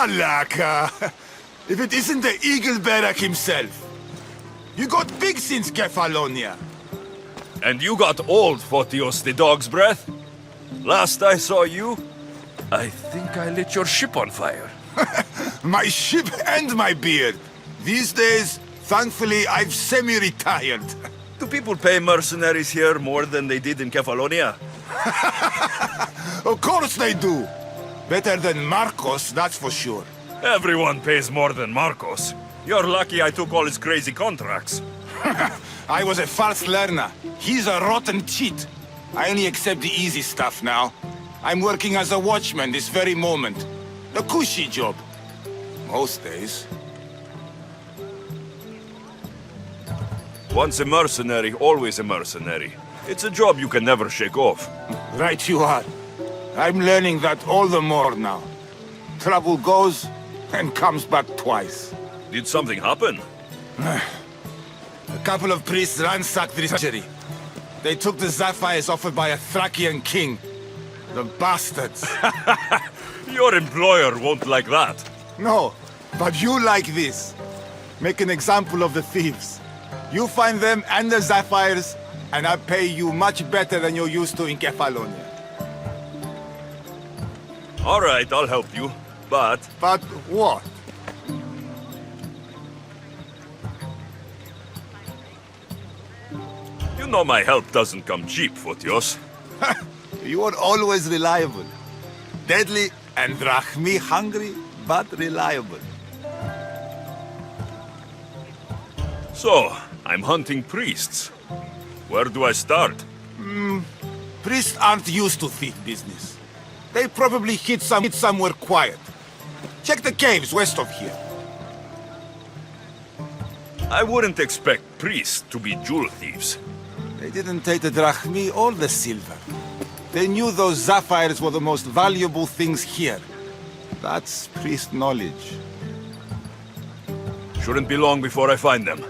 Malaka! If it isn't the Eagle Bearer himself. You got big since Kefalonia. And you got old, Photios the dog's breath. Last I saw you, I think I lit your ship on fire. My ship and my beard. These days, thankfully, I've semi-retired. Do people pay mercenaries here more than they did in Kefalonia? Of course they do. Better than Marcos, that's for sure. Everyone pays more than Marcos. You're lucky I took all his crazy contracts. I was a fast learner. He's a rotten cheat. I only accept the easy stuff now. I'm working as a watchman this very moment. The cushy job. Most days. Once a mercenary, always a mercenary. It's a job you can never shake off. Right you are. I'm learning that all the more now. Trouble goes and comes back twice. Did something happen? A couple of priests ransacked the treasury. They took the sapphires offered by a Thracian king. The bastards. Your employer won't like that. No, but you like this. Make an example of the thieves. You find them and the sapphires, and I pay you much better than you're used to in Kefalonia. All right, I'll help you. But But what? you know my help doesn't come cheap, Photios. You are always reliable. Deadly and drachmi hungry, but reliable. So, I'm hunting priests. Where do I start? Priests aren't used to thief business. They probably hid somewhere quiet. Check the caves west of here. I wouldn't expect priests to be jewel thieves. They didn't take the drachmi or the silver. They knew those sapphires were the most valuable things here. That's priest knowledge. Shouldn't be long before I find them.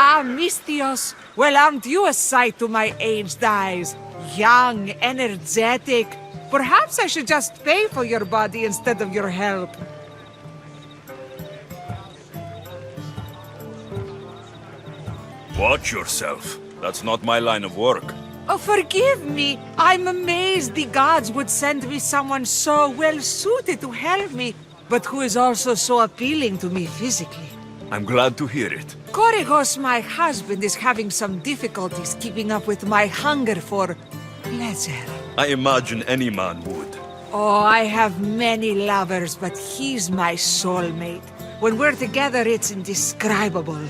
Ah, misthios. Well, aren't you a sight to my aged eyes? Young, energetic. Perhaps I should just pay for your body instead of your help. Watch yourself. That's not my line of work. Oh, forgive me. I'm amazed the gods would send me someone so well-suited to help me, but who is also so appealing to me physically. I'm glad to hear it. Korygos, my husband, is having some difficulties keeping up with my hunger for pleasure. I imagine any man would. Oh, I have many lovers, but he's my soulmate. When we're together, it's indescribable.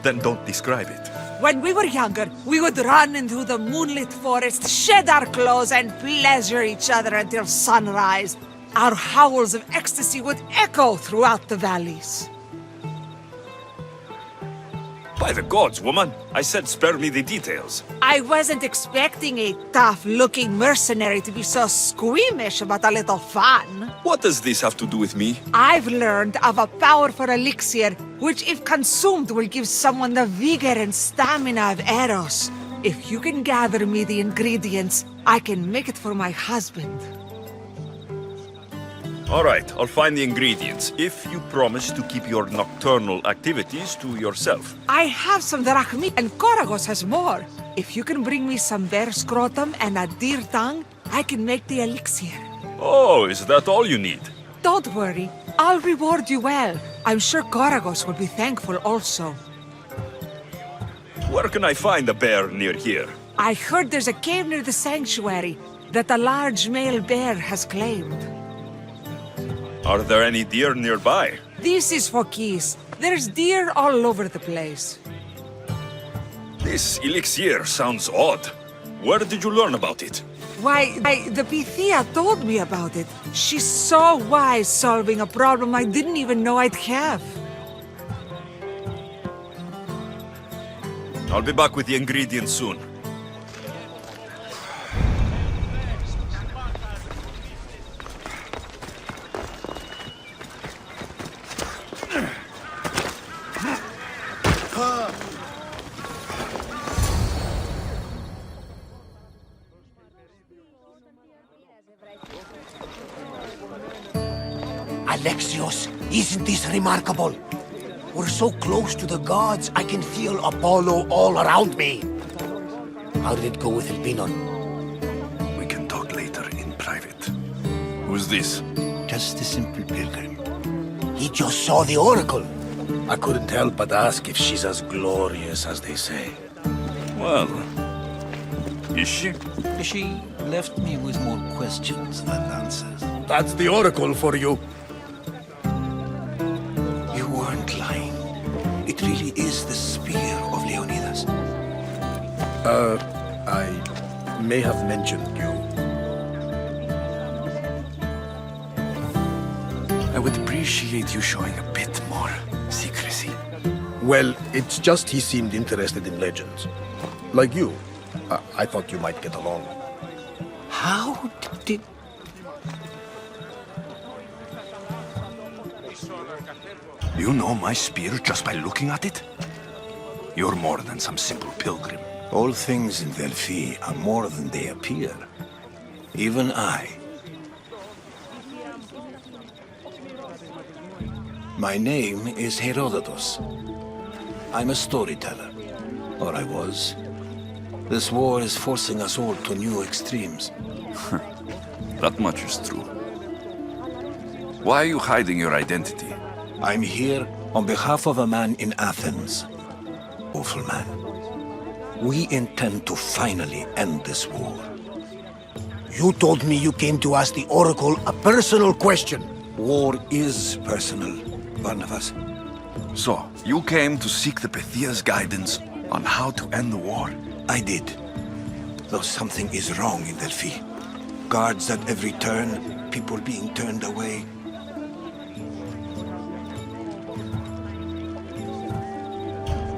Then don't describe it. When we were younger, we would run into the moonlit forest, shed our clothes, and pleasure each other until sunrise. Our howls of ecstasy would echo throughout the valleys. By the gods, woman, I said spare me the details. I wasn't expecting a tough-looking mercenary to be so squeamish about a little fun. What does this have to do with me? I've learned of a powerful elixir, which if consumed will give someone the vigor and stamina of Eros. If you can gather me the ingredients, I can make it for my husband. All right, I'll find the ingredients, if you promise to keep your nocturnal activities to yourself. I have some drachmi, and Korygos has more. If you can bring me some bear scrotum and a deer tongue, I can make the elixir. Oh, is that all you need? Don't worry, I'll reward you well. I'm sure Korygos will be thankful also. Where can I find a bear near here? I heard there's a cave near the sanctuary that a large male bear has claimed. Are there any deer nearby? This is Phokis. There's deer all over the place. This elixir sounds odd. Where did you learn about it? The Pythia told me about it. She's so wise solving a problem I didn't even know I'd have. I'll be back with the ingredients soon. Alexios, isn't this remarkable? We're so close to the gods, I can feel Apollo all around me. How did it go with Elpinon? We can talk later in private. Who's this? Just a simple pilgrim. He just saw the oracle. I couldn't help but ask if she's as glorious as they say. Well, is she? She left me with more questions than answers. That's the oracle for you. You weren't lying. It really is the spear of Leonidas. I may have mentioned you. I would appreciate you showing a bit more secrecy. Well, it's just he seemed interested in legends. Like you. I thought you might get along. How did... You know my spear just by looking at it? You're more than some simple pilgrim. All things in Delphi are more than they appear. Even I. My name is Herodotus. I'm a storyteller. Or I was. This war is forcing us all to new extremes. That much is true. Why are you hiding your identity? I'm here on behalf of a man in Athens. Awful man. We intend to finally end this war. You told me you came to ask the Oracle a personal question. War is personal, Barnabas. So, you came to seek the Pythia's guidance on how to end the war? I did. Though something is wrong in Delphi. Guards at every turn, people being turned away.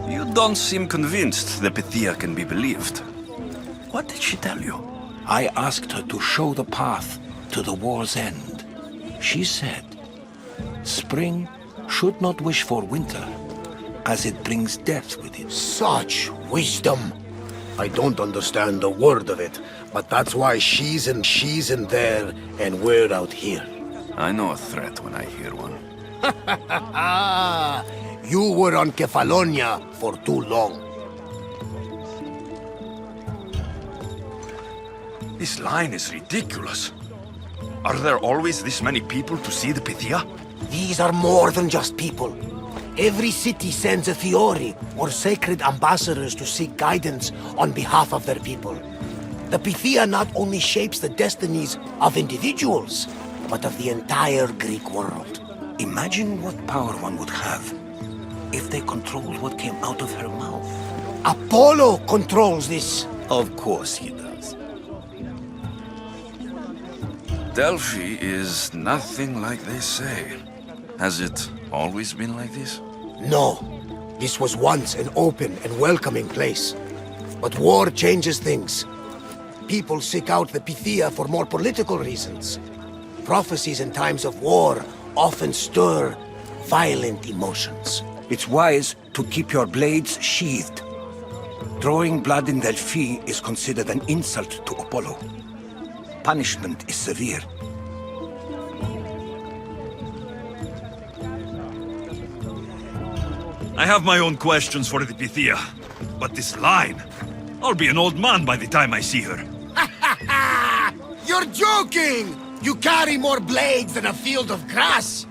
You don't seem convinced the Pythia can be believed. What did she tell you? I asked her to show the path to the war's end. She said, spring should not wish for winter, as it brings death with it. Such wisdom! I don't understand a word of it, but that's why she's in there and we're out here. I know a threat when I hear one. You were on Kefalonia for too long. This line is ridiculous. Are there always this many people to see the Pythia? These are more than just people. Every city sends a Fiori, or sacred ambassadors to seek guidance on behalf of their people. The Pythia not only shapes the destinies of individuals, but of the entire Greek world. Imagine what power one would have if they controlled what came out of her mouth. Apollo controls this. Of course he does. Delphi is nothing like they say. Has it always been like this? No. This was once an open and welcoming place. But war changes things. People seek out the Pythia for more political reasons. Prophecies in times of war often stir violent emotions. It's wise to keep your blades sheathed. Drawing blood in Delphi is considered an insult to Apollo. Punishment is severe. I have my own questions for the Pythia, but this line... I'll be an old man by the time I see her. You're joking! You carry more blades than a field of grass!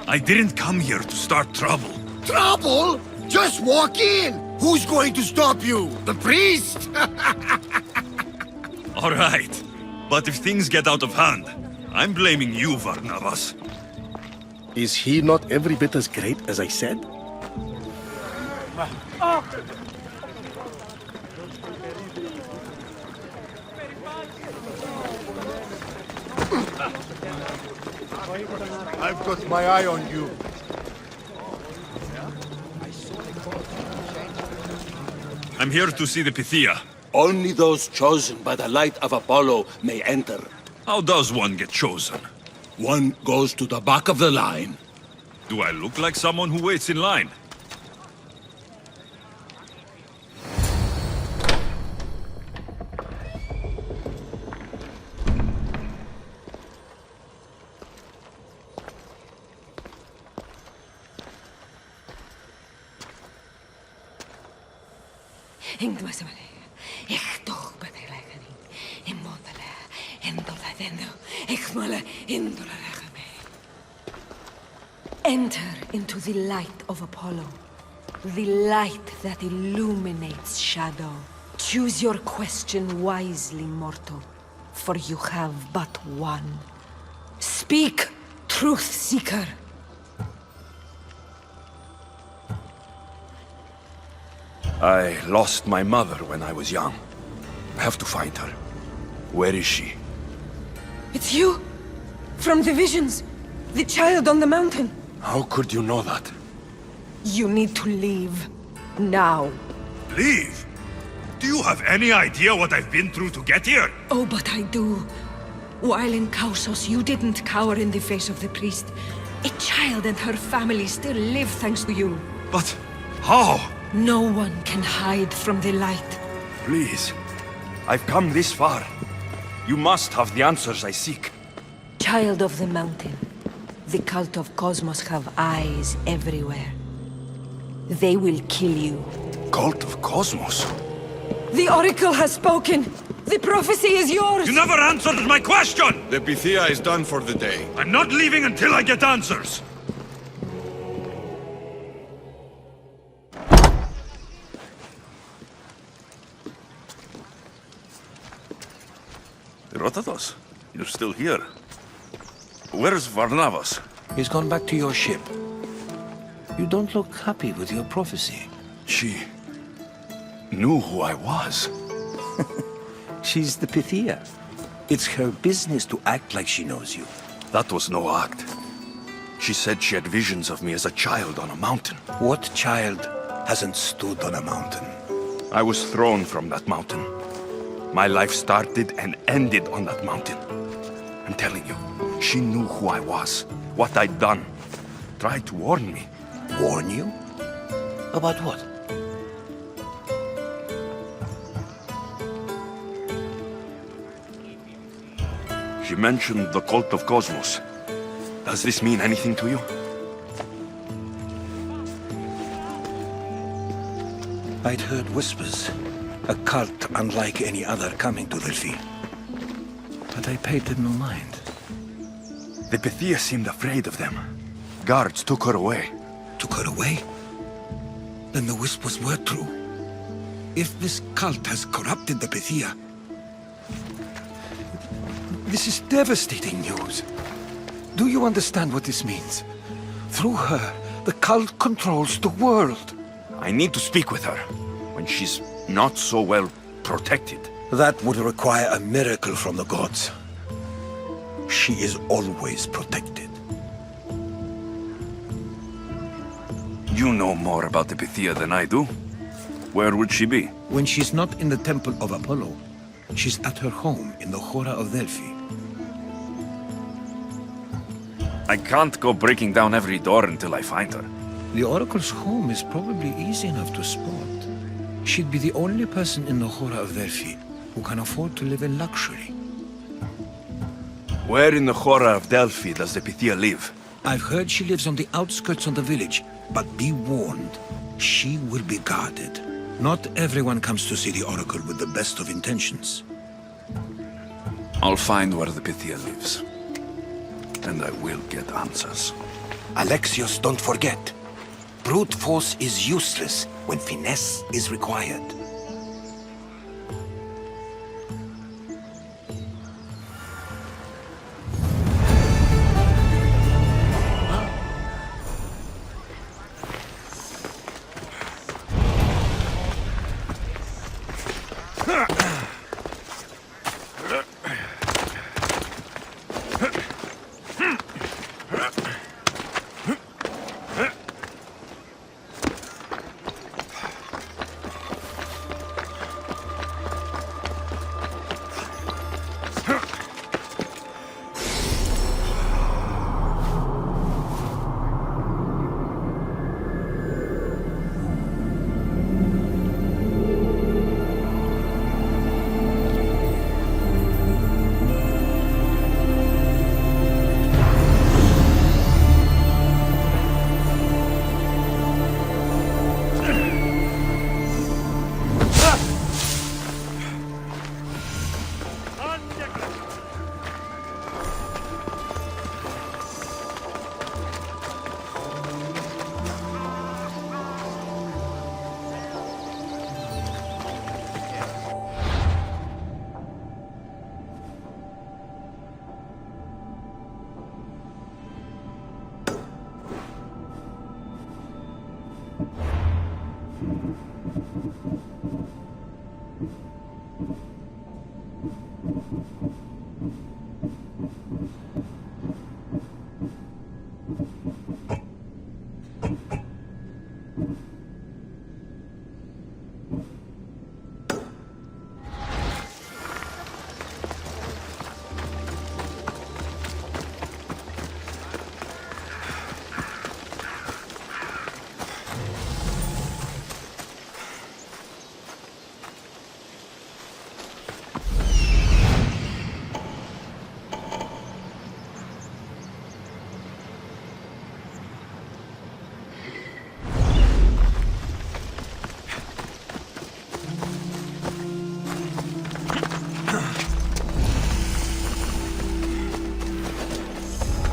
I didn't come here to start trouble. Trouble? Just walk in! Who's going to stop you? The priest? All right, but if things get out of hand, I'm blaming you, Barnabas. Is he not every bit as great as I said? I've got my eye on you. I'm here to see the Pythia. Only those chosen by the light of Apollo may enter. How does one get chosen? One goes to the back of the line. Do I look like someone who waits in line? Enter into the light of Apollo, the light that illuminates shadow. Choose your question wisely, mortal, for you have but one. Speak, truth seeker. I lost my mother when I was young. I have to find her. Where is she? It's you! From the visions! The child on the mountain! How could you know that? You need to leave. Now. Leave? Do you have any idea what I've been through to get here? Oh, but I do. While in Kausos, you didn't cower in the face of the priest. A child and her family still live thanks to you. But how? No one can hide from the light. Please. I've come this far. You must have the answers I seek. Child of the mountain. The cult of Cosmos have eyes everywhere. They will kill you. Cult of Cosmos? The Oracle has spoken! The prophecy is yours! You never answered my question! The Pythia is done for the day. I'm not leaving until I get answers! Herodotus, you're still here. Where's Varnavas? He's gone back to your ship. You don't look happy with your prophecy. She knew who I was. She's the Pythia. It's her business to act like she knows you. That was no act. She said she had visions of me as a child on a mountain. What child hasn't stood on a mountain? I was thrown from that mountain. My life started and ended on that mountain. I'm telling you, she knew who I was, what I'd done. Tried to warn me. Warn you? About what? She mentioned the cult of Cosmos. Does this mean anything to you? I'd heard whispers. A cult unlike any other coming to Delphi. But I paid them no mind. The Pythia seemed afraid of them. Guards took her away. Took her away? Then the whispers were true. If this cult has corrupted the Pythia... This is devastating news. Do you understand what this means? Through her, the cult controls the world. I need to speak with her when she's not so well protected. That would require a miracle from the gods. She is always protected. You know more about the Pythia than I do. Where would she be? When she's not in the temple of Apollo, she's at her home in the Hora of Delphi. I can't go breaking down every door until I find her. The Oracle's home is probably easy enough to spot. She'd be the only person in the Hora of Delphi who can afford to live in luxury. Where in the Hora of Delphi does the Pythia live? I've heard she lives on the outskirts of the village, but be warned, she will be guarded. Not everyone comes to see the Oracle with the best of intentions. I'll find where the Pythia lives. And I will get answers. Alexios, don't forget. Brute force is useless when finesse is required.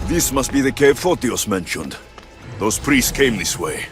This must be the cave Photios mentioned. Those priests came this way.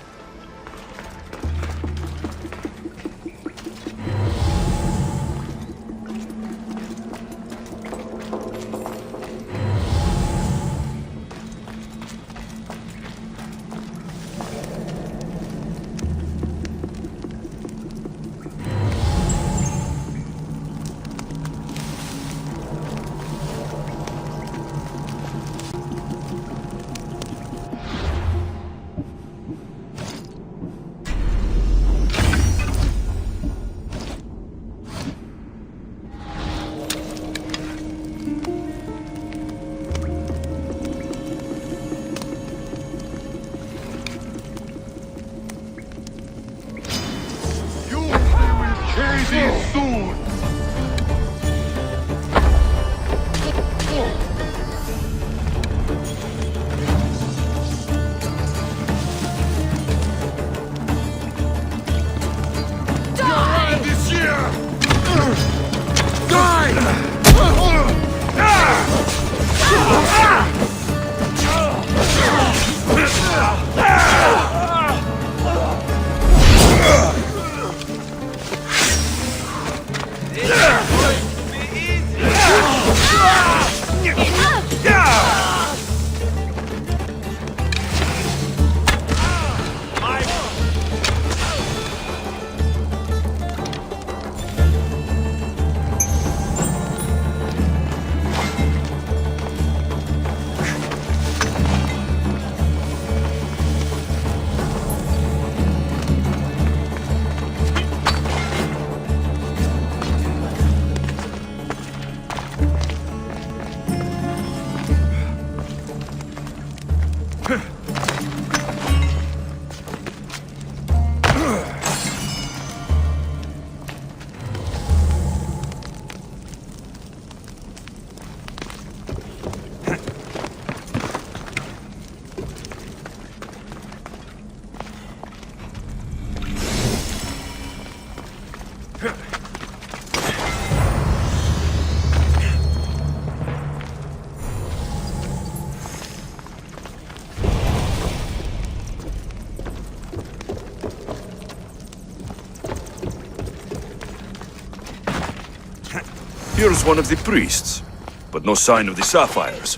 Here's one of the priests, but no sign of the sapphires.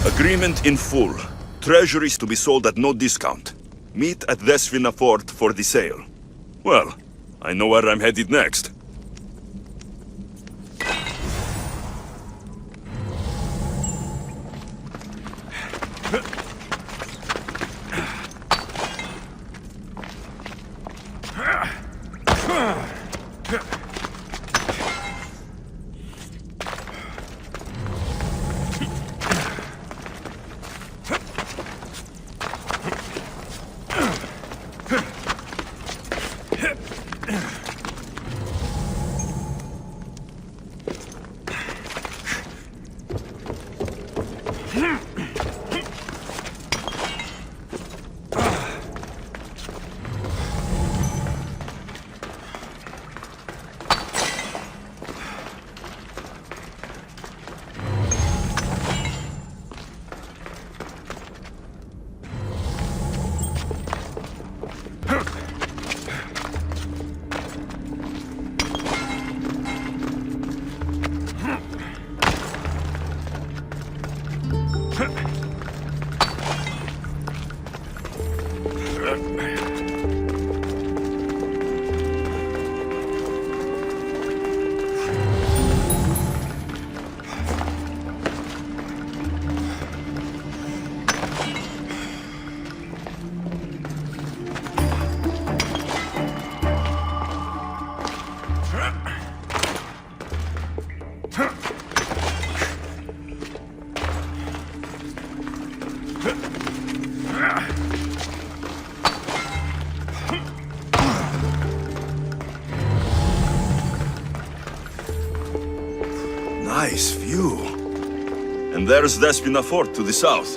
Agreement in full. Treasuries to be sold at no discount. Meet at Desvina Fort for the sale. Well, I know where I'm headed next. You. And there's Despina Fort to the south.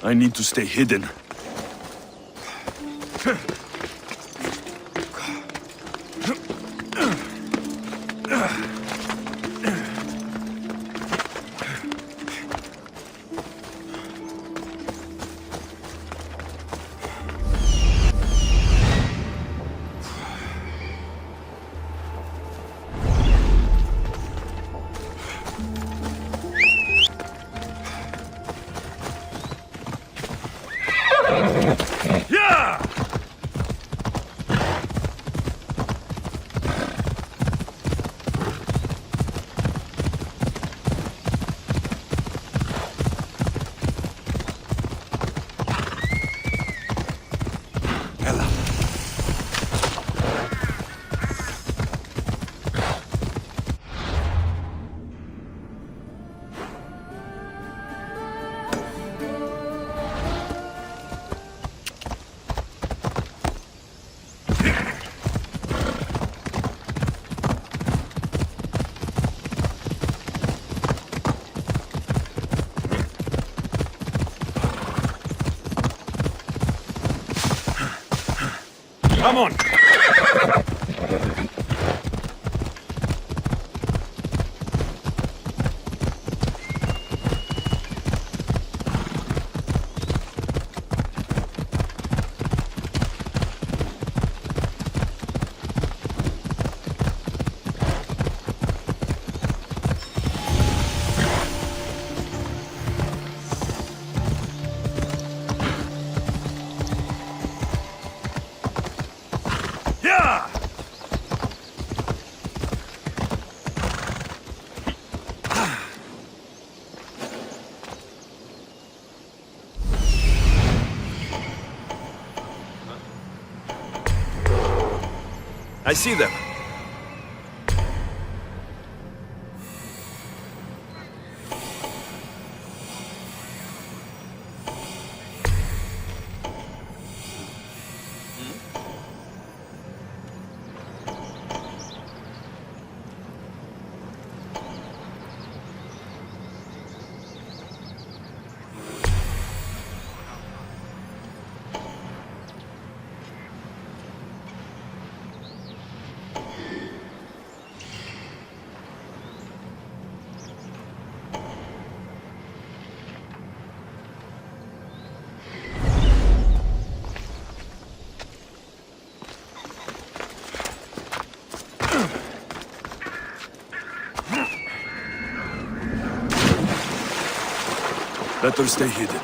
I need to stay hidden. Come on! Yeah! I see them. Better stay hidden.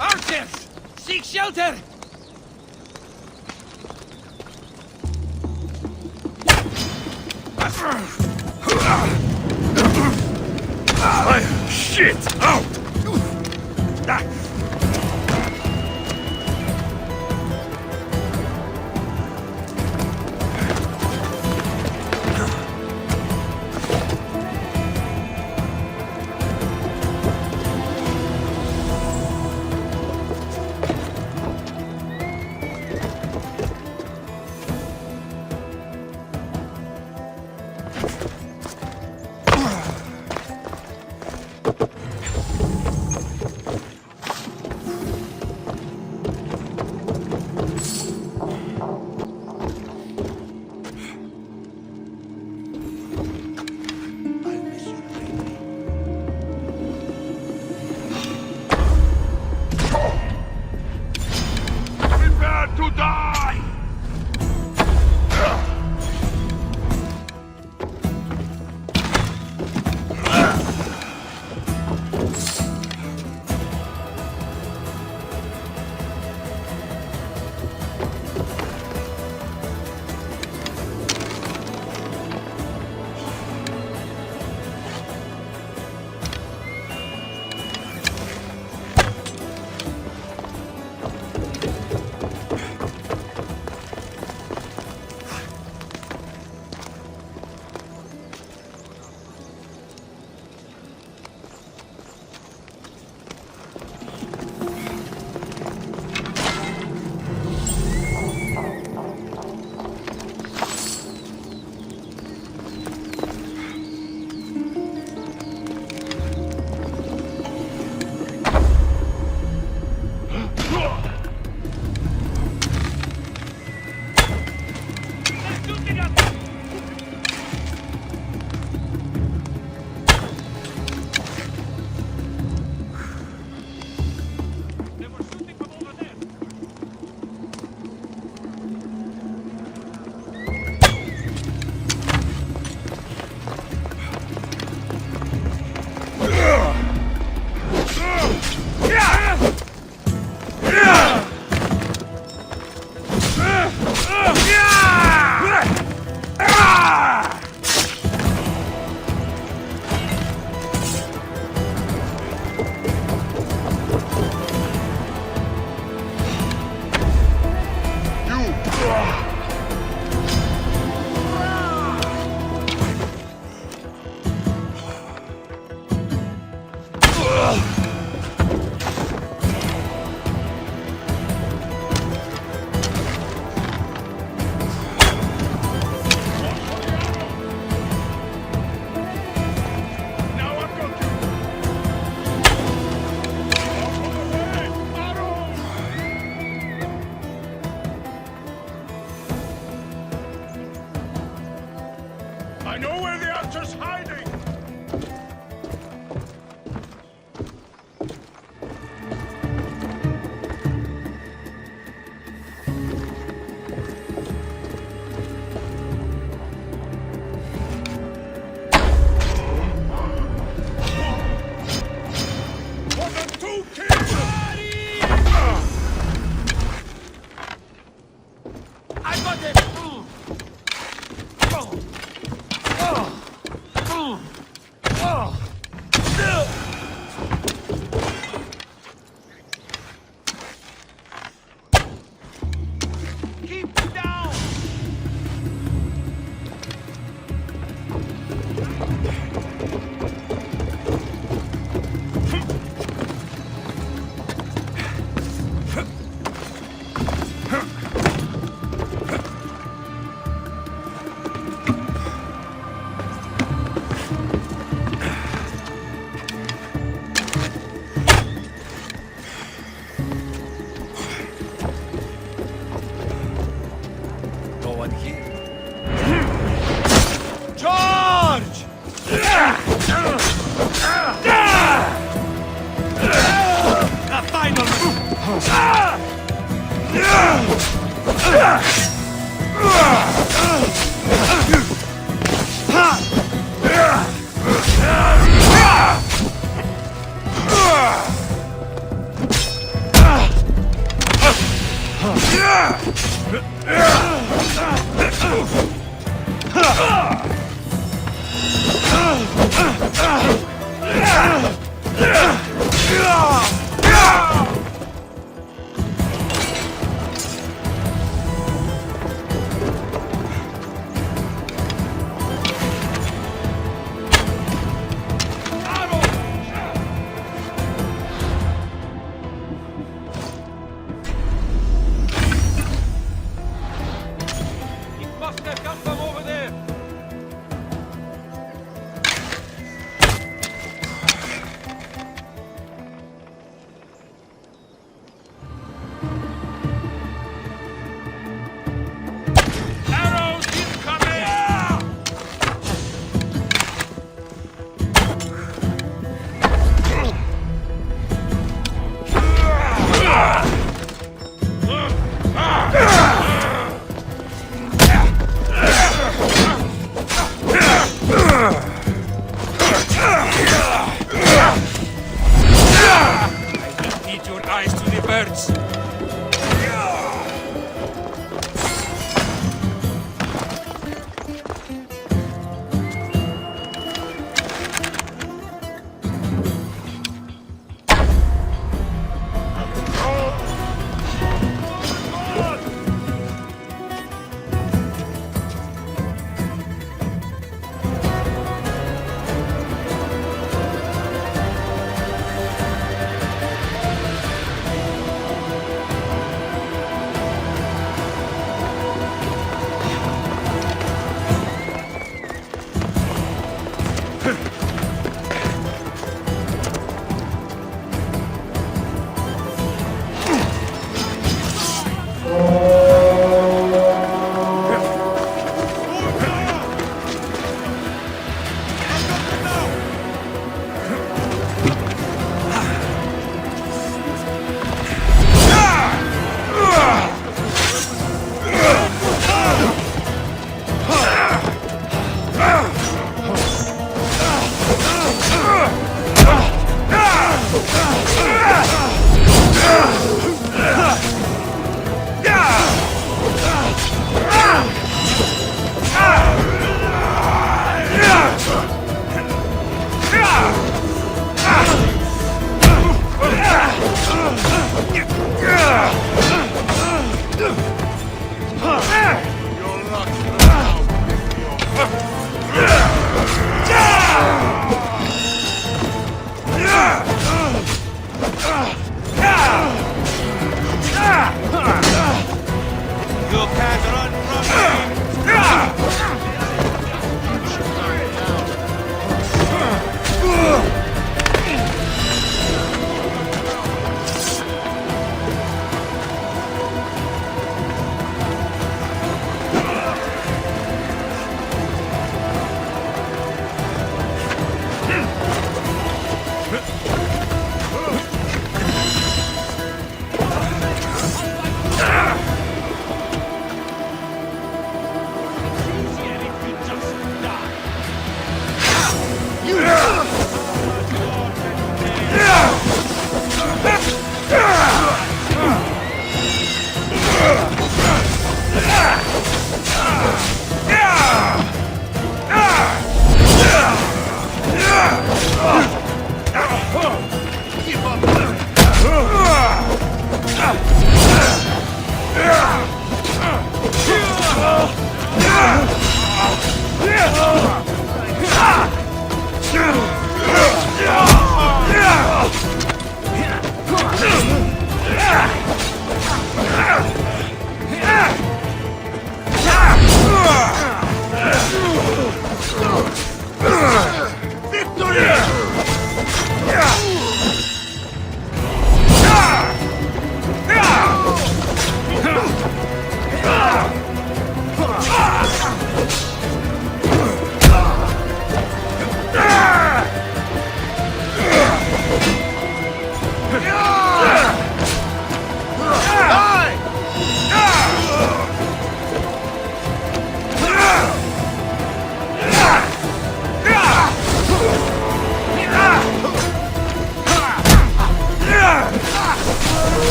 Archers! Seek shelter! Shit! Out! To die! I know where the archer's hiding! For the two kings! I got it! Keep down! No one here. George! A final!